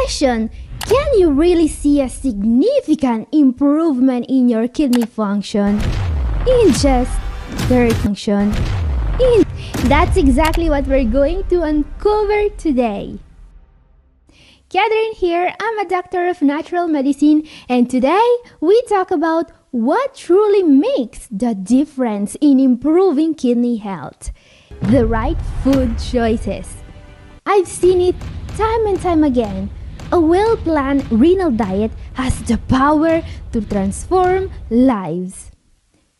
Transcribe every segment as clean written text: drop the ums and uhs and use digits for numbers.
question, can you really see a significant improvement in your kidney function in just 30 function? That's exactly what we're going to uncover today. Catherine here, I'm a doctor of natural medicine, and today we talk about what truly makes the difference in improving kidney health. The right food choices. I've seen it time and time again. A well-planned renal diet has the power to transform lives.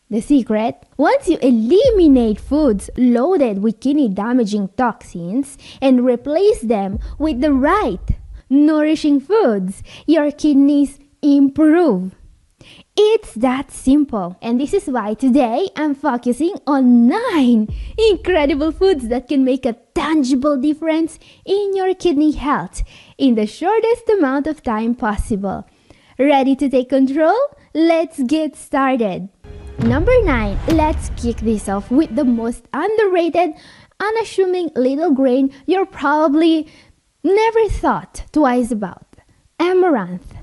The secret? Once you eliminate foods loaded with kidney-damaging toxins and replace them with the right, nourishing foods, your kidneys improve. It's that simple. And this is why today I'm focusing on 9 incredible foods that can make a tangible difference in your kidney health in the shortest amount of time possible. Ready to take control? Let's get started. Number 9, let's kick this off with the most underrated, unassuming little grain you're probably never thought twice about. Amaranth.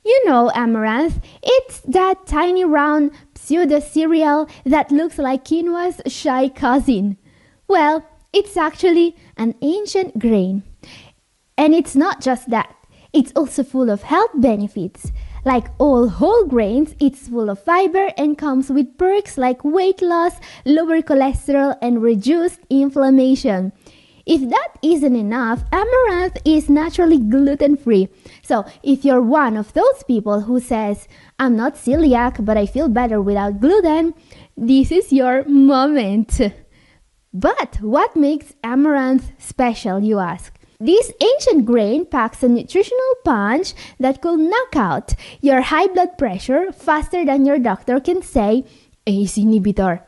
You know amaranth, it's that tiny round pseudo-cereal that looks like quinoa's shy cousin. Well, it's actually an ancient grain. And it's not just that, it's also full of health benefits. Like all whole grains, it's full of fiber and comes with perks like weight loss, lower cholesterol, and reduced inflammation. If that isn't enough, amaranth is naturally gluten-free. So if you're one of those people who says, I'm not celiac, but I feel better without gluten, this is your moment. But what makes amaranth special, you ask? This ancient grain packs a nutritional punch that could knock out your high blood pressure faster than your doctor can say, ACE inhibitor.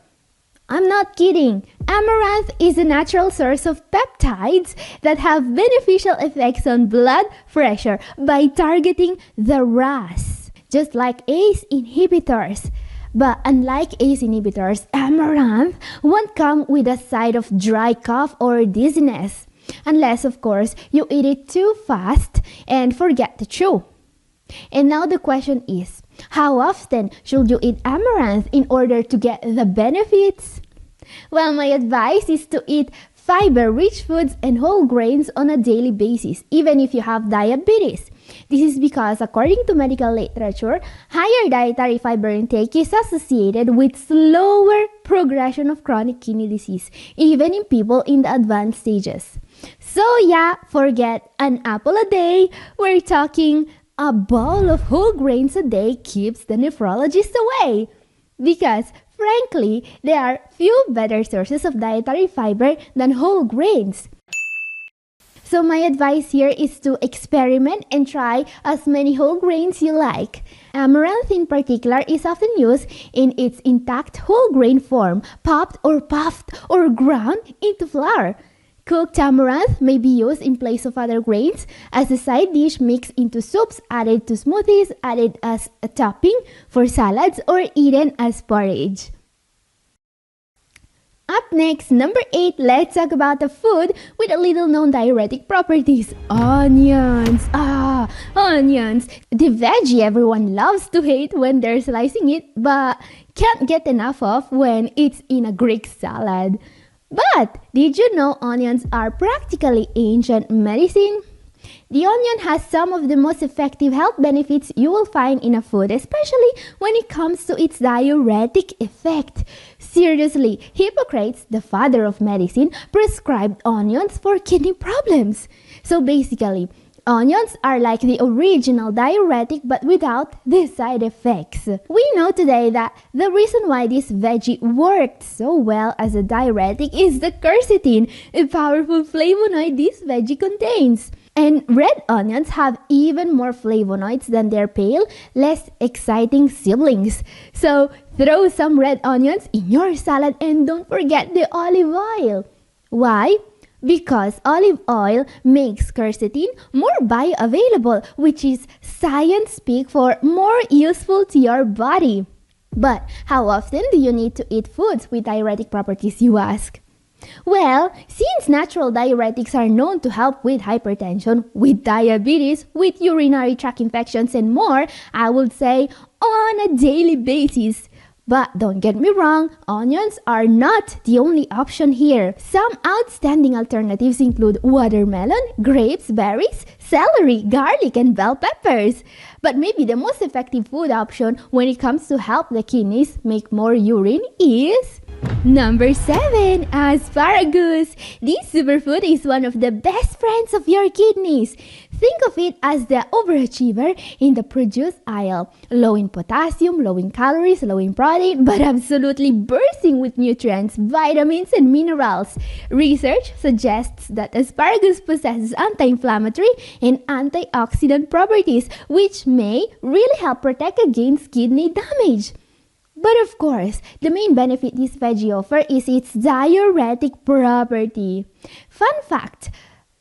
I'm not kidding. Amaranth is a natural source of peptides that have beneficial effects on blood pressure by targeting the RAS, just like ACE inhibitors. But unlike ACE inhibitors, amaranth won't come with a side of dry cough or dizziness, unless, of course, you eat it too fast and forget to chew. And now the question is, how often should you eat amaranth in order to get the benefits? Well, my advice is to eat fiber-rich foods and whole grains on a daily basis, even if you have diabetes. This is because, according to medical literature, higher dietary fiber intake is associated with slower progression of chronic kidney disease, even in people in the advanced stages. So yeah, forget an apple a day. We're talking a bowl of whole grains a day keeps the nephrologist away. Because, frankly, there are few better sources of dietary fiber than whole grains. So my advice here is to experiment and try as many whole grains you like. Amaranth in particular is often used in its intact whole grain form, popped or puffed or ground into flour. Cooked amaranth may be used in place of other grains as a side dish mixed into soups, added to smoothies, added as a topping for salads, or eaten as porridge. Up next, number 8, let's talk about a food with a little known diuretic properties. Onions. Onions. The veggie everyone loves to hate when they're slicing it, but can't get enough of when it's in a Greek salad. But did you know onions are practically ancient medicine? The onion has some of the most effective health benefits you will find in a food, especially when it comes to its diuretic effect. Seriously, Hippocrates, the father of medicine, prescribed onions for kidney problems. So basically, onions are like the original diuretic but without the side effects. We know today that the reason why this veggie worked so well as a diuretic is the quercetin, a powerful flavonoid this veggie contains. And red onions have even more flavonoids than their pale, less exciting siblings. So throw some red onions in your salad and don't forget the olive oil. Why? Because olive oil makes quercetin more bioavailable, which is science speak for more useful to your body. But how often do you need to eat foods with diuretic properties, you ask? Well, since natural diuretics are known to help with hypertension, with diabetes, with urinary tract infections, and more, I would say on a daily basis. But don't get me wrong, onions are not the only option here. Some outstanding alternatives include watermelon, grapes, berries, celery, garlic, and bell peppers. But maybe the most effective food option when it comes to help the kidneys make more urine is number 7, asparagus. This superfood is one of the best friends of your kidneys. Think of it as the overachiever in the produce aisle. Low in potassium, low in calories, low in protein, but absolutely bursting with nutrients, vitamins, and minerals. Research suggests that asparagus possesses anti-inflammatory and antioxidant properties, which may really help protect against kidney damage. But of course, the main benefit this veggie offers is its diuretic property. Fun fact,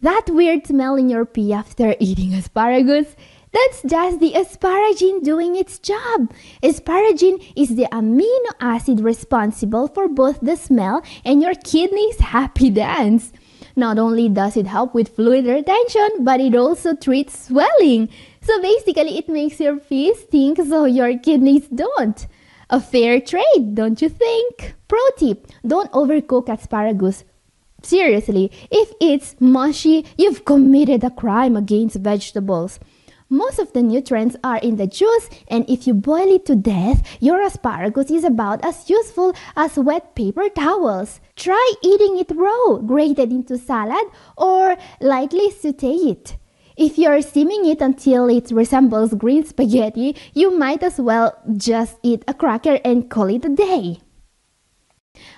that weird smell in your pee after eating asparagus, that's just the asparagine doing its job. Asparagine is the amino acid responsible for both the smell and your kidney's happy dance. Not only does it help with fluid retention, but it also treats swelling. So basically, it makes your pee stink so your kidneys don't. A fair trade, don't you think? Pro tip, don't overcook asparagus. Seriously, if it's mushy, you've committed a crime against vegetables. Most of the nutrients are in the juice, and if you boil it to death, your asparagus is about as useful as wet paper towels. Try eating it raw, grated into salad, or lightly saute it. If you're steaming it until it resembles green spaghetti, you might as well just eat a cracker and call it a day.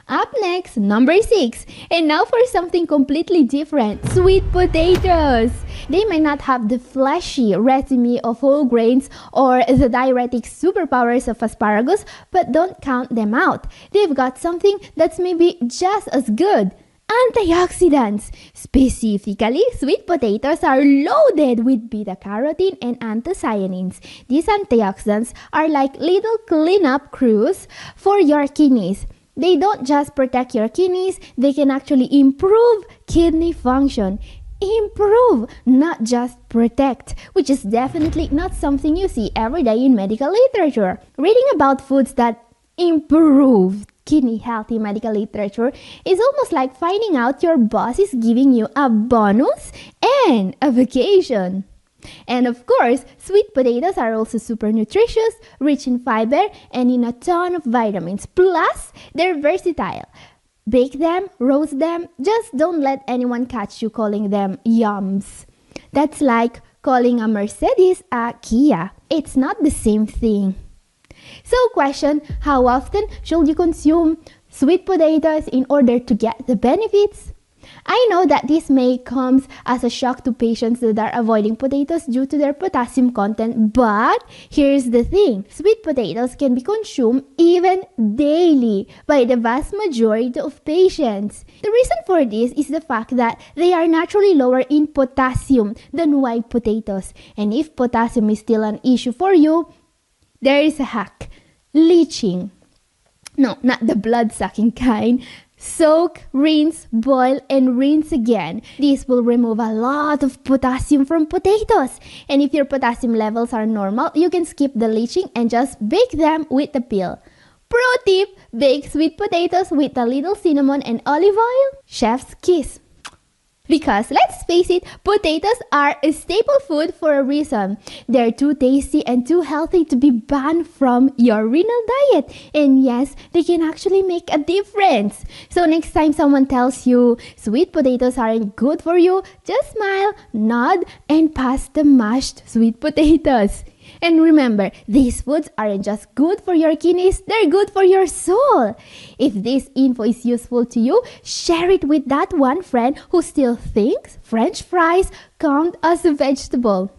Up next, number 6. And now for something completely different, sweet potatoes. They might not have the fleshy resume of whole grains or the diuretic superpowers of asparagus, but don't count them out. They've got something that's maybe just as good. Antioxidants. Specifically, sweet potatoes are loaded with beta-carotene and anthocyanins. These antioxidants are like little cleanup crews for your kidneys. They don't just protect your kidneys, they can actually improve kidney function. Improve, not just protect, which is definitely not something you see every day in medical literature. Reading about foods that improve kidney health in medical literature is almost like finding out your boss is giving you a bonus and a vacation. And of course, sweet potatoes are also super nutritious, rich in fiber, and in a ton of vitamins. Plus, they're versatile. Bake them, roast them, just don't let anyone catch you calling them yums. That's like calling a Mercedes a Kia. It's not the same thing. So question, how often should you consume sweet potatoes in order to get the benefits? I know that this may come as a shock to patients that are avoiding potatoes due to their potassium content, but here's the thing. Sweet potatoes can be consumed even daily by the vast majority of patients. The reason for this is the fact that they are naturally lower in potassium than white potatoes. And if potassium is still an issue for you, there is a hack. Leaching. No, not the blood-sucking kind. Soak, rinse, boil, and rinse again. This will remove a lot of potassium from potatoes. And if your potassium levels are normal, you can skip the leaching and just bake them with the peel. Pro tip, bake sweet potatoes with a little cinnamon and olive oil. Chef's kiss. Because let's face it, potatoes are a staple food for a reason. They're too tasty and too healthy to be banned from your renal diet. And yes, they can actually make a difference. So next time someone tells you sweet potatoes aren't good for you, just smile, nod, and pass the mashed sweet potatoes. And remember, these foods aren't just good for your kidneys, they're good for your soul. If this info is useful to you, share it with that one friend who still thinks French fries count as a vegetable.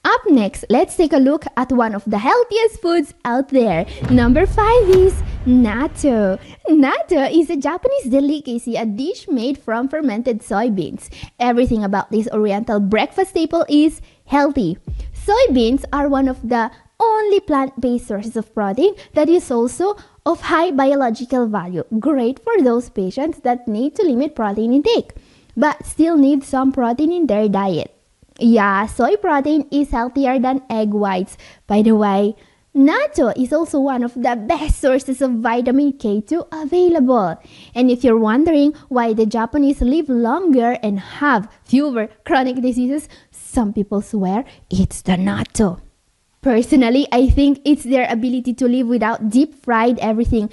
Up next, let's take a look at one of the healthiest foods out there. Number 5 is natto. Natto is a Japanese delicacy, a dish made from fermented soybeans. Everything about this oriental breakfast staple is healthy. Soybeans are one of the only plant-based sources of protein that is also of high biological value, great for those patients that need to limit protein intake, but still need some protein in their diet. Yeah, soy protein is healthier than egg whites. By the way, natto is also one of the best sources of vitamin K2 available. And if you're wondering why the Japanese live longer and have fewer chronic diseases, some people swear it's the natto. Personally, I think it's their ability to live without deep-fried everything.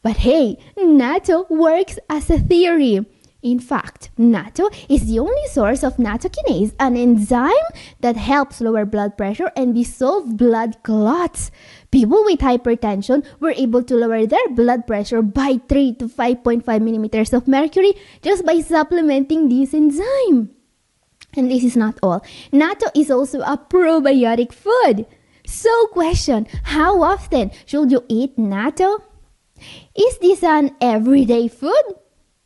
But hey, natto works as a theory. In fact, natto is the only source of nattokinase, an enzyme that helps lower blood pressure and dissolve blood clots. People with hypertension were able to lower their blood pressure by 3 to 5.5 millimeters of mercury just by supplementing this enzyme. And this is not all. Natto is also a probiotic food. So question, how often should you eat natto? Is this an everyday food?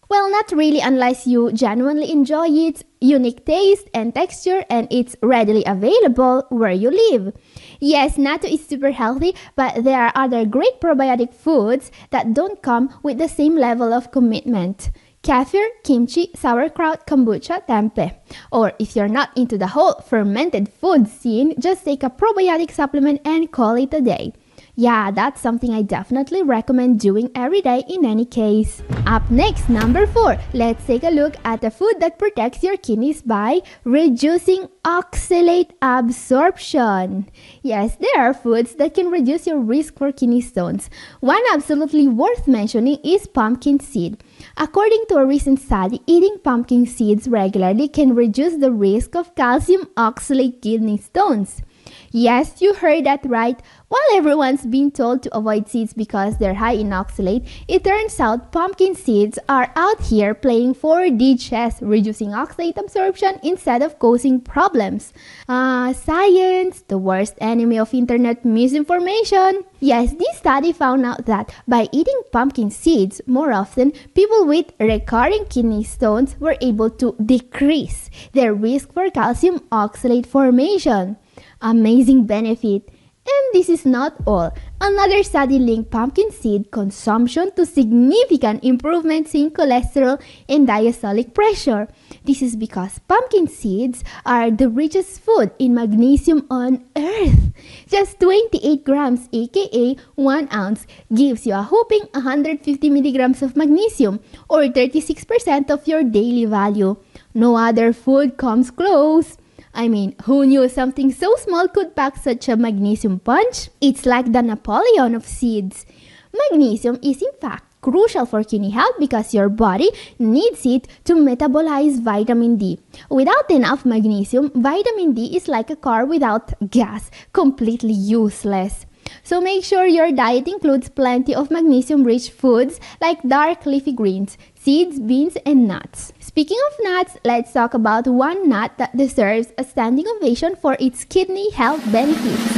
Well, not really unless you genuinely enjoy its unique taste and texture and it's readily available where you live. Yes, natto is super healthy, but there are other great probiotic foods that don't come with the same level of commitment. Kefir, kimchi, sauerkraut, kombucha, tempeh. Or if you're not into the whole fermented food scene, just take a probiotic supplement and call it a day. Yeah, that's something I definitely recommend doing every day in any case. Up next, number 4, let's take a look at a food that protects your kidneys by reducing oxalate absorption. Yes, there are foods that can reduce your risk for kidney stones. One absolutely worth mentioning is pumpkin seed. According to a recent study, eating pumpkin seeds regularly can reduce the risk of calcium oxalate kidney stones. Yes, you heard that right. While everyone's been told to avoid seeds because they're high in oxalate, it turns out pumpkin seeds are out here playing 4D chess, reducing oxalate absorption instead of causing problems. Science, the worst enemy of internet misinformation. Yes, this study found out that by eating pumpkin seeds more often, people with recurring kidney stones were able to decrease their risk for calcium oxalate formation. Amazing benefit. And this is not all. Another study linked pumpkin seed consumption to significant improvements in cholesterol and diastolic pressure. This is because pumpkin seeds are the richest food in magnesium on earth. Just 28 grams, aka 1 ounce, gives you a whopping 150 milligrams of magnesium, or 36% of your daily value. No other food comes close. I mean, who knew something so small could pack such a magnesium punch? It's like the Napoleon of seeds. Magnesium is in fact crucial for kidney health because your body needs it to metabolize vitamin D. Without enough magnesium, vitamin D is like a car without gas, completely useless. So make sure your diet includes plenty of magnesium-rich foods like dark leafy greens, seeds, beans, and nuts. Speaking of nuts, let's talk about one nut that deserves a standing ovation for its kidney health benefits.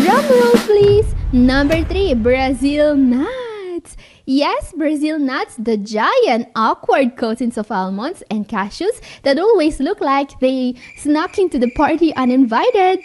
Drum roll please! Number 3, Brazil nuts. Yes, Brazil nuts, the giant awkward cousins of almonds and cashews that always look like they snuck into the party uninvited.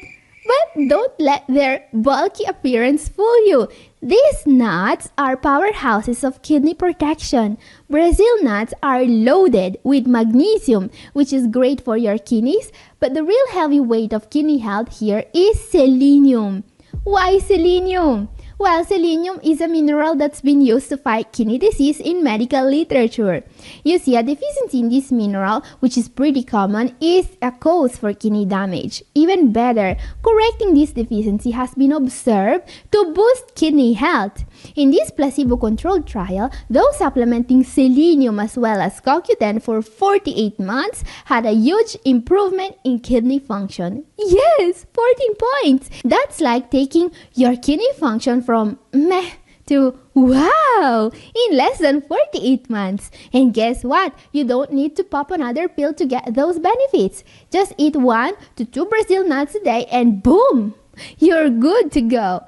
But don't let their bulky appearance fool you. These nuts are powerhouses of kidney protection. Brazil nuts are loaded with magnesium, which is great for your kidneys, but the real heavyweight of kidney health here is selenium. Why selenium? Well, selenium is a mineral that's been used to fight kidney disease in medical literature. You see, a deficiency in this mineral, which is pretty common, is a cause for kidney damage. Even better, correcting this deficiency has been observed to boost kidney health. In this placebo-controlled trial, those supplementing selenium as well as CoQ10 for 48 months had a huge improvement in kidney function. Yes, 14 points! That's like taking your kidney function from meh to wow in less than 48 months. And guess what? You don't need to pop another pill to get those benefits. Just eat 1 to 2 Brazil nuts a day and boom! You're good to go.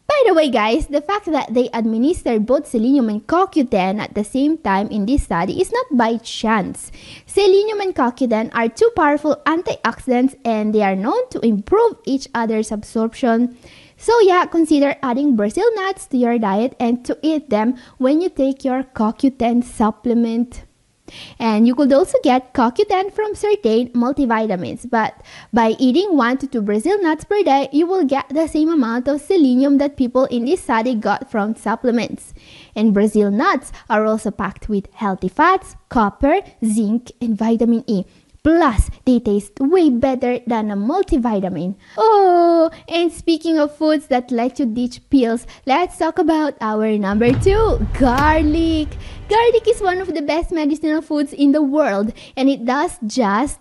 By the way guys, the fact that they administered both selenium and CoQ10 at the same time in this study is not by chance. Selenium and CoQ10 are two powerful antioxidants and they are known to improve each other's absorption. So yeah, consider adding Brazil nuts to your diet and to eat them when you take your CoQ10 supplement. And you could also get CoQ10 from certain multivitamins, but by eating 1 to 2 Brazil nuts per day, you will get the same amount of selenium that people in this study got from supplements. And Brazil nuts are also packed with healthy fats, copper, zinc, and vitamin E. Plus, they taste way better than a multivitamin. Oh, and speaking of foods that let you ditch pills, let's talk about our number 2, garlic. Garlic is one of the best medicinal foods in the world, and it does just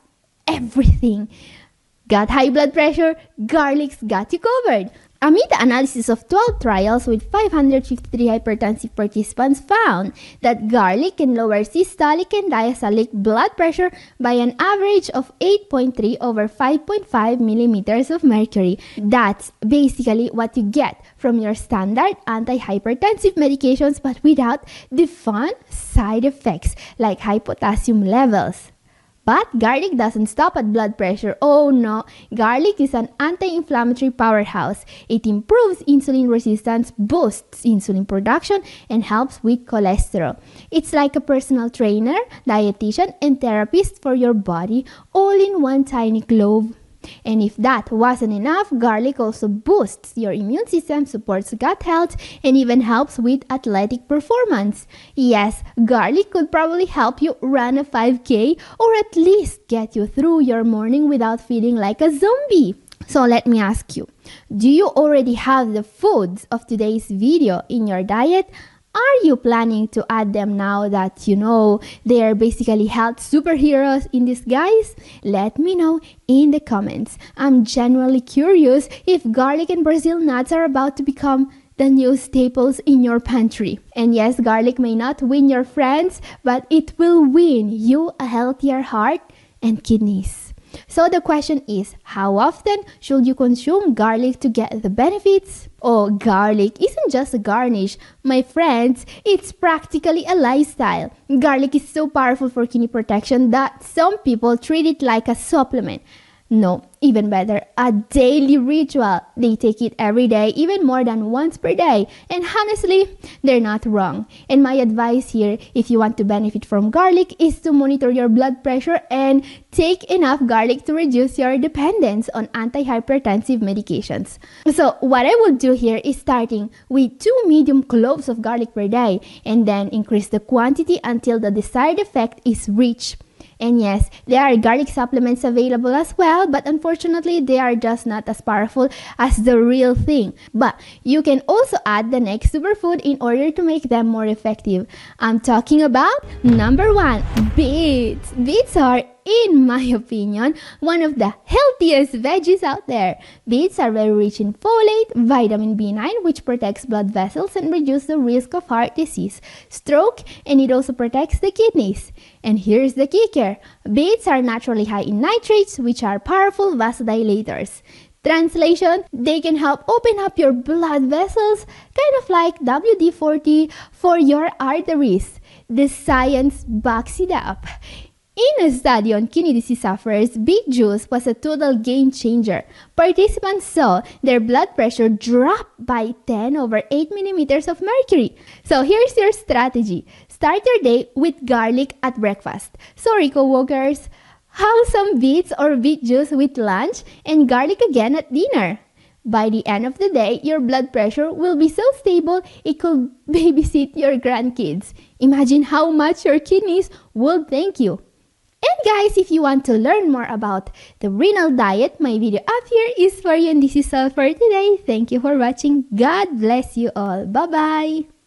everything. Got high blood pressure? Garlic's got you covered. A meta-analysis of 12 trials with 553 hypertensive participants found that garlic can lower systolic and diastolic blood pressure by an average of 8.3 over 5.5 millimeters of mercury. That's basically what you get from your standard antihypertensive medications, but without the fun side effects like high potassium levels. But garlic doesn't stop at blood pressure. Oh no, garlic is an anti-inflammatory powerhouse. It improves insulin resistance, boosts insulin production, and helps with cholesterol. It's like a personal trainer, dietitian, and therapist for your body, all in one tiny clove. And if that wasn't enough, garlic also boosts your immune system, supports gut health, and even helps with athletic performance. Yes, garlic could probably help you run a 5K or at least get you through your morning without feeling like a zombie. So let me ask you, do you already have the foods of today's video in your diet? Are you planning to add them now that you know they are basically health superheroes in disguise? Let me know in the comments. I'm genuinely curious if garlic and Brazil nuts are about to become the new staples in your pantry. And yes, garlic may not win your friends, but it will win you a healthier heart and kidneys. So the question is, how often should you consume garlic to get the benefits? Oh, garlic isn't just a garnish. My friends, it's practically a lifestyle. Garlic is so powerful for kidney protection that some people treat it like a supplement. No, even better, a daily ritual. They take it every day, even more than once per day. And honestly, they're not wrong. And my advice here, if you want to benefit from garlic, is to monitor your blood pressure and take enough garlic to reduce your dependence on antihypertensive medications. So what I would do here is starting with 2 medium cloves of garlic per day, and then increase the quantity until the desired effect is reached. And yes, there are garlic supplements available as well, but unfortunately, they are just not as powerful as the real thing. But you can also add the next superfood in order to make them more effective. I'm talking about number 1, beets. Beets are, in my opinion, one of the healthiest veggies out there. Beets are very rich in folate, vitamin B9, which protects blood vessels and reduces the risk of heart disease, stroke, and it also protects the kidneys. And here's the kicker. Beets are naturally high in nitrates, which are powerful vasodilators. Translation, they can help open up your blood vessels, kind of like WD-40 for your arteries. The science backs it up. In a study on kidney disease sufferers, beet juice was a total game changer. Participants saw their blood pressure drop by 10 over 8 millimeters of mercury. So here's your strategy. Start your day with garlic at breakfast. Sorry, co-workers. Have some beets or beet juice with lunch and garlic again at dinner. By the end of the day, your blood pressure will be so stable it could babysit your grandkids. Imagine how much your kidneys will thank you. And guys, if you want to learn more about the renal diet, my video up here is for you, and this is all for today. Thank you for watching. God bless you all. Bye-bye.